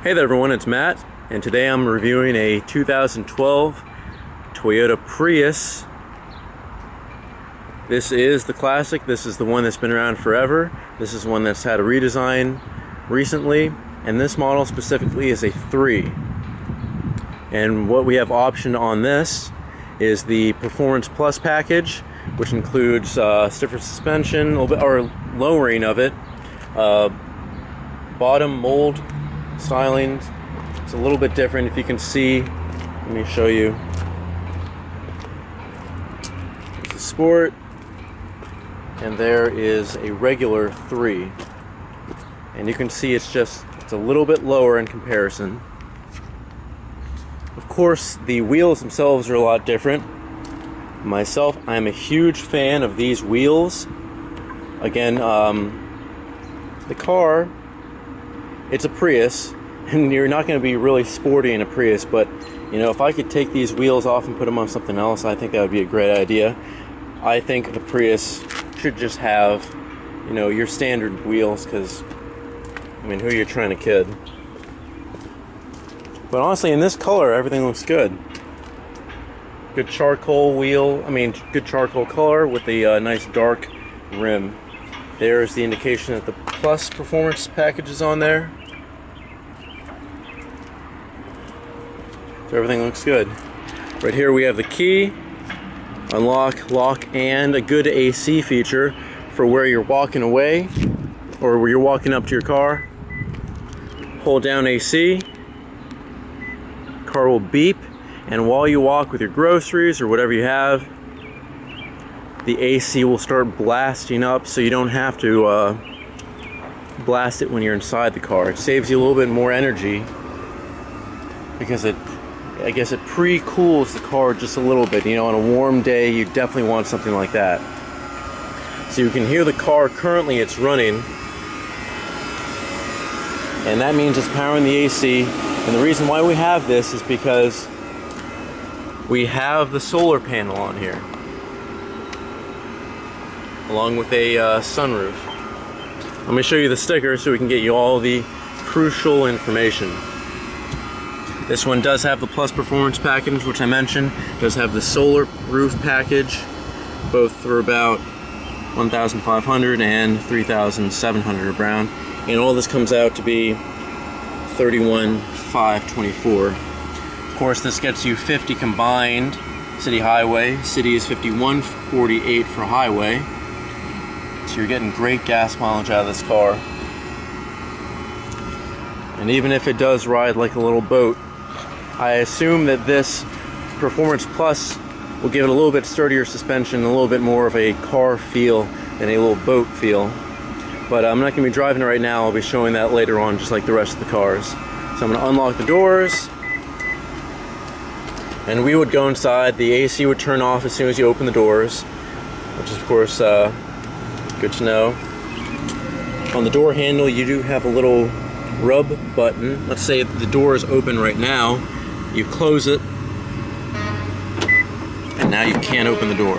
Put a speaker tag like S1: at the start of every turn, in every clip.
S1: Hey there everyone, it's Matt, and today I'm reviewing a 2012 Toyota Prius. This is the classic. This is the one that's been around forever. This is one that's had a redesign recently, and this model specifically is a 3. And what we have optioned on this is the Performance Plus package, which includes stiffer suspension, a little bit, or lowering of it, bottom mold styling. It's a little bit different. If you can see, let me show you. There's a Sport, and there is a regular 3, and you can see it's a little bit lower in comparison. Of course, the wheels themselves are a lot different. Myself, I'm a huge fan of these wheels. Again, the car, it's a Prius, and you're not going to be really sporty in a Prius, but you know, if I could take these wheels off and put them on something else, I think that would be a great idea. I think the Prius should just have, you know, your standard wheels, because I mean, who are you trying to kid? But honestly, in this color, everything looks good. Good charcoal wheel, good charcoal color with the nice dark rim. There's the indication that the Plus performance package is on there. So everything looks good. Right here we have the key, unlock, lock, and a good AC feature for where you're walking away or where you're walking up to your car. Hold down AC, car will beep, and while you walk with your groceries or whatever you have, the AC will start blasting up, so you don't have to blast it when you're inside the car. It saves you a little bit more energy because I guess it pre-cools the car just a little bit. You know, on a warm day, you definitely want something like that. So you can hear the car currently, it's running, and that means it's powering the AC. And the reason why we have this is because we have the solar panel on here, along with a sunroof. Let me show you the sticker so we can get you all the crucial information. This one does have the Plus Performance package, which I mentioned. It does have the solar roof package. Both for about $1,500 and $3,700 around. And all this comes out to be $31,524. Of course, this gets you 50 combined city highway. City is 51.48 for highway. So you're getting great gas mileage out of this car. And even if it does ride like a little boat, I assume that this Performance Plus will give it a little bit sturdier suspension, a little bit more of a car feel than a little boat feel. But I'm not going to be driving it right now. I'll be showing that later on, just like the rest of the cars. So I'm going to unlock the doors, and we would go inside. The AC would turn off as soon as you open the doors, which is of course good to know. On the door handle, you do have a little rub button. Let's say the door is open right now. You close it, and now you can't open the door.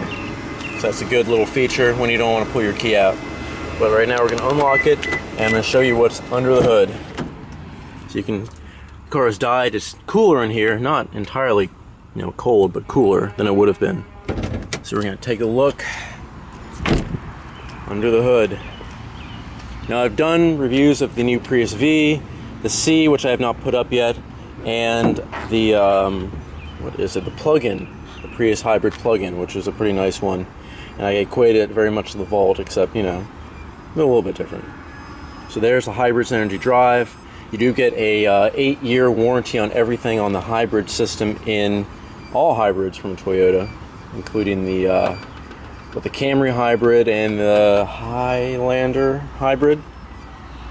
S1: So that's a good little feature when you don't want to pull your key out. But right now we're going to unlock it, and I'm going to show you what's under the hood. So you can, the car has died. It's cooler in here, not entirely, you know, cold, but cooler than it would have been. So we're going to take a look under the hood. Now, I've done reviews of the new Prius V, the C, which I have not put up yet, and the the plug-in, the Prius hybrid plug-in, which is a pretty nice one. And I equate it very much to the Volt, except, you know, a little bit different. So there's the Hybrid's Energy Drive. You do get a 8-year warranty on everything on the hybrid system in all hybrids from Toyota, including the Camry hybrid and the Highlander hybrid.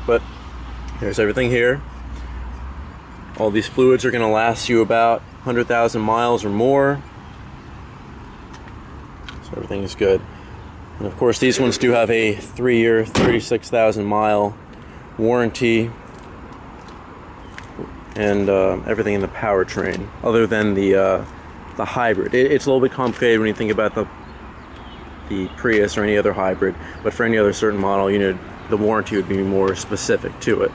S1: But there's everything here. All these fluids are going to last you about 100,000 miles or more. So everything is good. And of course, these ones do have a 3-year, 36,000 mile warranty, and everything in the powertrain, other than the hybrid. It's a little bit complicated when you think about the Prius or any other hybrid, but for any other certain model, you know, the warranty would be more specific to it.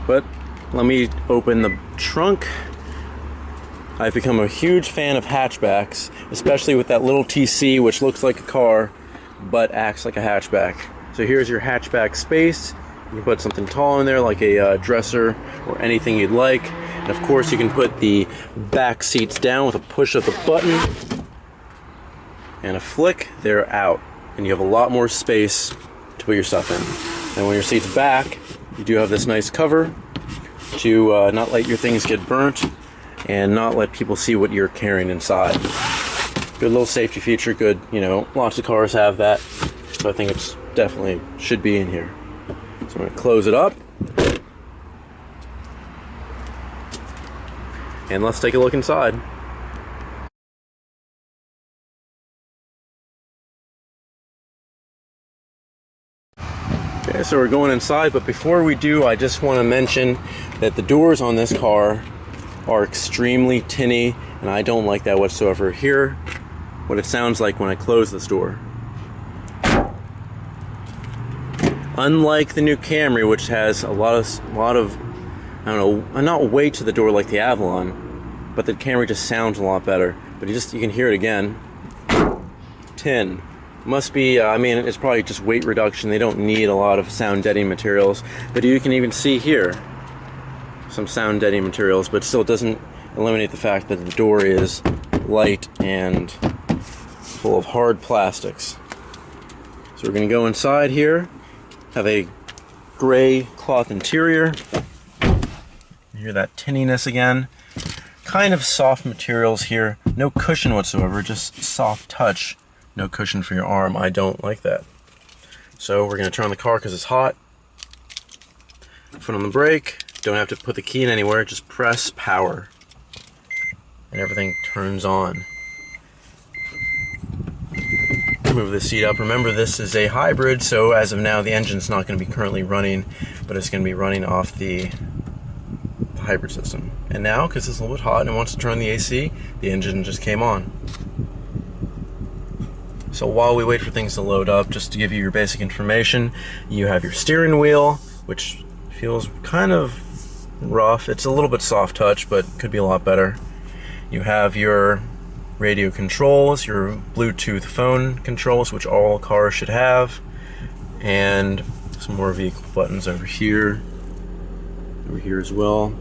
S1: But Let me open the trunk. I've become a huge fan of hatchbacks, especially with that little TC, which looks like a car, but acts like a hatchback. So here's your hatchback space. You can put something tall in there, like a dresser or anything you'd like. And of course, you can put the back seats down with a push of the button and a flick. They're out, and you have a lot more space to put your stuff in. And when your seat's back, you do have this nice cover to not let your things get burnt and not let people see what you're carrying inside. Good little safety feature, good, you know, lots of cars have that, so I think it's definitely should be in here. So I'm going to close it up, and let's take a look inside. Okay, so we're going inside, but before we do, I just want to mention that the doors on this car are extremely tinny, and I don't like that whatsoever. Hear what it sounds like when I close this door. Unlike the new Camry, which has a lot of I don't know, not weight to the door like the Avalon, but the Camry just sounds a lot better. But you can hear it again. Tin. Must be, I mean, it's probably just weight reduction. They don't need a lot of sound deadening materials, but you can even see here some sound deadening materials, but still doesn't eliminate the fact that the door is light and full of hard plastics. So we're going to go inside here, have a gray cloth interior. You hear that tinniness again. Kind of soft materials here, no cushion whatsoever, just soft touch. No cushion for your arm. I don't like that. So we're going to turn on the car because it's hot. Foot on the brake. Don't have to put the key in anywhere. Just press power. And everything turns on. Move the seat up. Remember, this is a hybrid, so as of now the engine's not going to be currently running, but it's going to be running off the hybrid system. And now, because it's a little bit hot and it wants to turn the AC, the engine just came on. So while we wait for things to load up, just to give you your basic information, you have your steering wheel, which feels kind of rough. It's a little bit soft touch, but could be a lot better. You have your radio controls, your Bluetooth phone controls, which all cars should have, and some more vehicle buttons over here as well.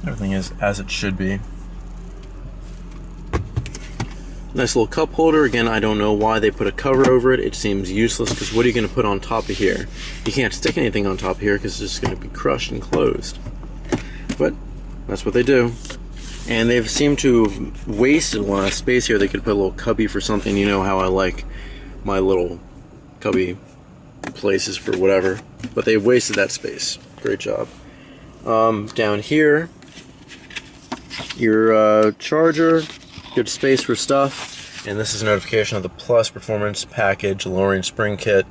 S1: Everything is as it should be. Nice little cup holder. Again, I don't know why they put a cover over it. It seems useless, because what are you going to put on top of here? You can't stick anything on top of here because it's just going to be crushed and closed. But that's what they do. And they've seemed to have wasted a lot of space here. They could put a little cubby for something. You know how I like my little cubby places for whatever. But they wasted that space. Great job. Down here, your charger. Good space for stuff, and this is a notification of the Plus Performance Package lowering spring kit,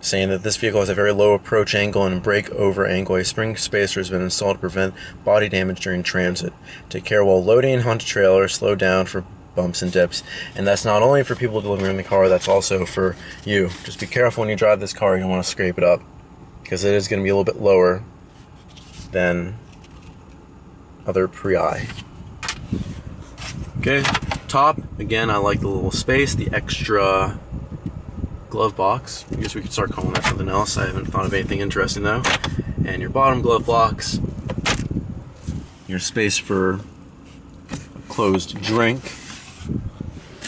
S1: saying that this vehicle has a very low approach angle and brake over angle. A spring spacer has been installed to prevent body damage during transit. Take care while loading onto trailer, slow down for bumps and dips. And that's not only for people delivering the car, that's also for you. Just be careful when you drive this car. You don't want to scrape it up, because it is going to be a little bit lower than other Prii. Okay, top, again, I like the little space, the extra glove box. I guess we could start calling that something else. I haven't thought of anything interesting though. And your bottom glove box, your space for a closed drink,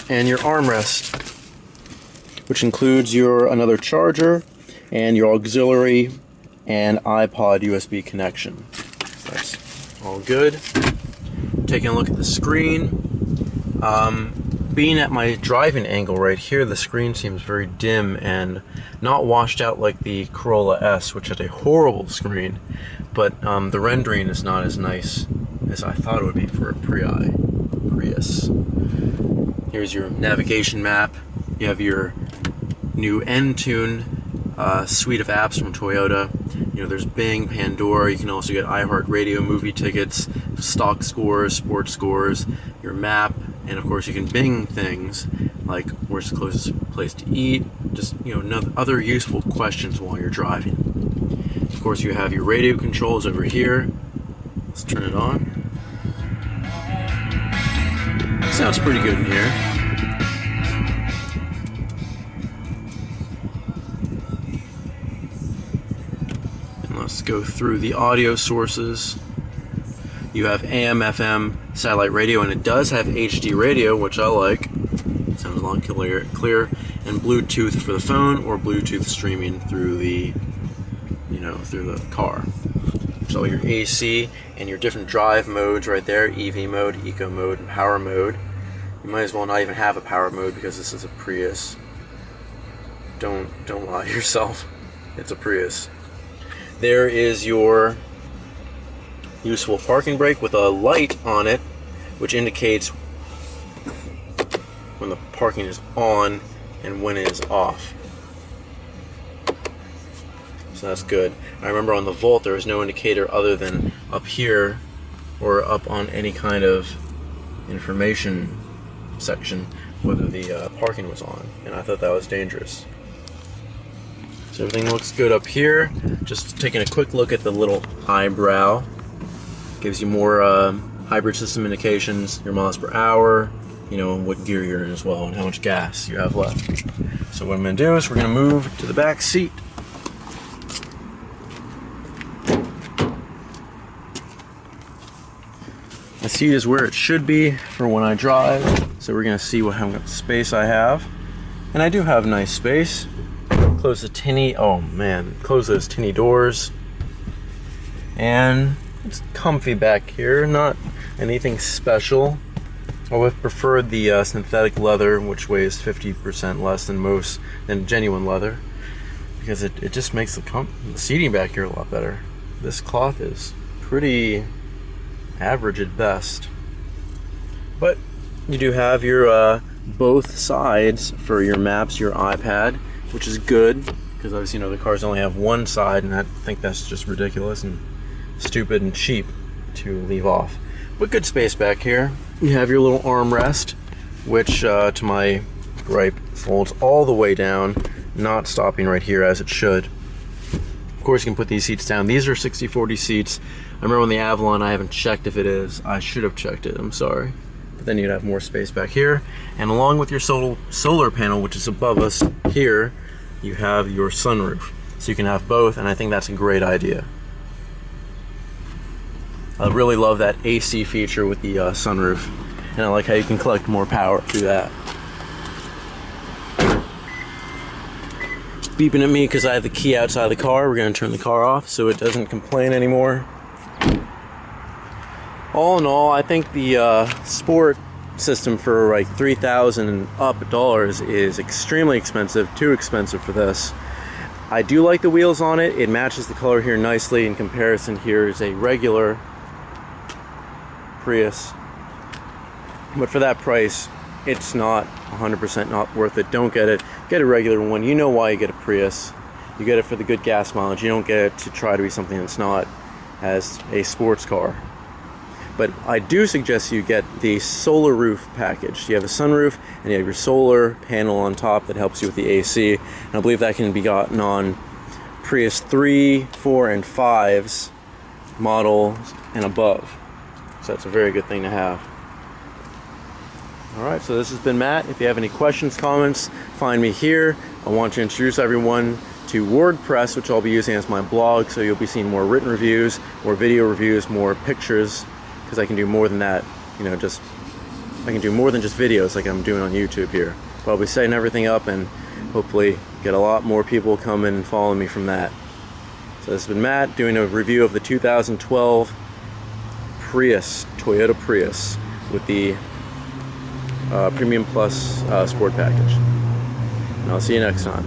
S1: and your armrest, which includes your another charger and your auxiliary and iPod USB connection. So that's all good. Taking a look at the screen. Being at my driving angle right here, the screen seems very dim and not washed out like the Corolla S, which had a horrible screen, but the rendering is not as nice as I thought it would be for a Prius. Here's your navigation map. You have your new Entune suite of apps from Toyota. You know, there's Bing, Pandora. You can also get iHeartRadio movie tickets, stock scores, sports scores, your map, and of course you can Bing things like where's the closest place to eat, just, you know, other useful questions while you're driving. Of course, you have your radio controls over here. Let's turn it on. Sounds pretty good in here. And let's go through the audio sources. You have AM, FM, satellite radio, and it does have HD radio, which I like. Sounds a lot clear, and Bluetooth for the phone, or Bluetooth streaming through the, you know, through the car. So your AC and your different drive modes right there: EV mode, Eco mode, and Power mode. You might as well not even have a Power mode because this is a Prius. Don't lie to yourself. It's a Prius. There is your useful parking brake with a light on it, which indicates when the parking is on and when it is off. So that's good. I remember on the Volt there was no indicator other than up here or up on any kind of information section whether the parking was on, and I thought that was dangerous. So everything looks good up here. Just taking a quick look at the little eyebrow. Gives you more hybrid system indications, your miles per hour, you know, and what gear you're in as well, and how much gas you have left. So what I'm going to do is we're going to move to the back seat. The seat is where it should be for when I drive, so we're going to see how much space I have. And I do have nice space. Close the tinny, oh man, close those tinny doors. And it's comfy back here, not anything special. I would have preferred the synthetic leather, which weighs 50% less than genuine leather, because it just makes the seating back here a lot better. This cloth is pretty average at best, but you do have your both sides for your maps, your iPad, which is good because obviously, you know, the cars only have one side, and I think that's just ridiculous and stupid and cheap to leave off. But good space back here. You have your little armrest, which to my gripe folds all the way down, not stopping right here as it should. Of course, you can put these seats down. These are 60/40 seats. I remember on the Avalon, I haven't checked if it is. I should have checked it, I'm sorry. But then you'd have more space back here. And along with your solar panel, which is above us here, you have your sunroof. So you can have both, and I think that's a great idea. I really love that AC feature with the sunroof, and I like how you can collect more power through that. It's beeping at me because I have the key outside the car. We're going to turn the car off so it doesn't complain anymore. All in all, I think the sport system for like $3,000 and up dollars is extremely expensive, too expensive for this. I do like the wheels on it. It matches the color here nicely. In comparison, here is a regular Prius, but for that price it's not 100% not worth it. Don't get it. Get a regular one. You know why you get a Prius. You get it for the good gas mileage. You don't get it to try to be something that's not, as a sports car. But I do suggest you get the solar roof package. You have a sunroof and you have your solar panel on top that helps you with the AC, and I believe that can be gotten on Prius 3, 4, and 5's models and above. So that's a very good thing to have. Alright, so this has been Matt. If you have any questions, comments, find me here. I want to introduce everyone to WordPress, which I'll be using as my blog, so you'll be seeing more written reviews, more video reviews, more pictures, because I can do more than that. You know, I can do more than just videos like I'm doing on YouTube here. But I'll be setting everything up and hopefully get a lot more people coming and following me from that. So this has been Matt doing a review of the 2012 Prius, Toyota Prius, with the Premium Plus Sport Package. And I'll see you next time.